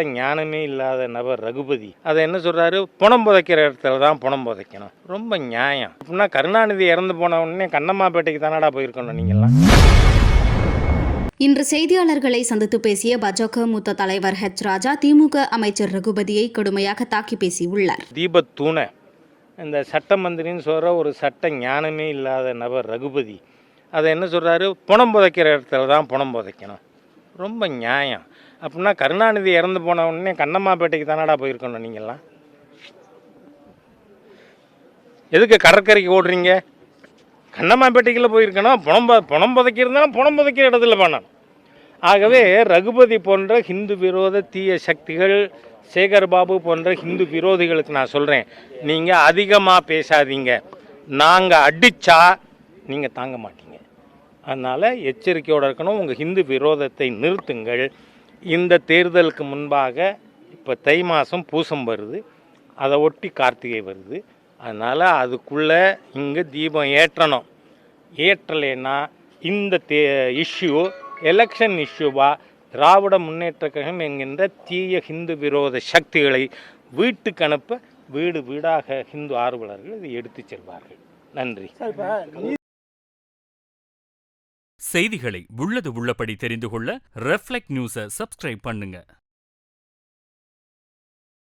ஞானமே இல்லாத நபர் ரகுபதி அதை என்ன சொல்றாரு, பணம் புதைக்கிற இடத்துல தான் பணம் புதைக்கணும். ரொம்ப நியாயம். அப்படின்னா கருணாநிதி இறந்து போன உடனே கண்ணம்மாப்பேட்டைக்கு தானடா போயிருக்கணும் நீங்கள்லாம். இன்று செய்தியாளர்களை சந்தித்து பேசிய பாஜக மூத்த தலைவர் ஹெச் ராஜா திமுக அமைச்சர் ரகுபதியை கடுமையாக தாக்கி பேசியுள்ளார். தீபத்தூண இந்த சட்ட மந்திரின்னு சொல்கிற ஒரு சட்ட ஞானமே இல்லாத நபர் ரகுபதி அதை என்ன சொல்கிறாரு, பணம் புதைக்கிற இடத்துல தான் பணம் புதைக்கணும். ரொம்ப நியாயம். அப்படின்னா கருணாநிதி இறந்து போன உடனே கண்ணம்மாப்பேட்டைக்கு தானடா போயிருக்கணும் நீங்கள்லாம். எதுக்கு கடற்கரைக்கு ஓடுறீங்க? கண்ணம்மாப்பேட்டைக்குள்ள போயிருக்கணும். பணம் புதைக்கிறதுனால பணம் புதைக்கிற இடத்துல பண்ணணும். ஆகவே ரகுபதி போன்ற ஹிந்து விரோத தீய சக்திகள், சேகர் பாபு போன்ற ஹிந்து விரோதிகளுக்கு நான் சொல்கிறேன், நீங்கள் அதிகமாக பேசாதீங்க. நாங்கள் அடித்தா நீங்கள் தாங்க மாட்டீங்க. அதனால் எச்சரிக்கையோடு இருக்கணும். உங்கள் ஹிந்து விரோதத்தை நிறுத்துங்கள். இந்த தேர்தலுக்கு முன்பாக இப்போ தை மாதம் பூசம் வருது, அதை ஒட்டி கார்த்திகை வருது. அதனால் அதுக்குள்ளே இங்கே தீபம் ஏற்றணும். ஏற்றலைன்னா இந்த இஷ்யூ எலெக்ஷன் இஷ்யூவா திராவிட முன்னேற்ற கழகம் என்கின்ற தீய ஹிந்து விரோத சக்திகளை வீட்டுக்கு அனுப்ப வீடு வீடாக ஹிந்து ஆர்வலர்கள் இதை எடுத்து செல்வார்கள். நன்றி. செய்திகளை உள்ளது உள்ளபடி தெரிந்து கொள்ள ரெஃப்ளெக்ட் நியூஸை சப்ஸ்கிரைப் பண்ணுங்க.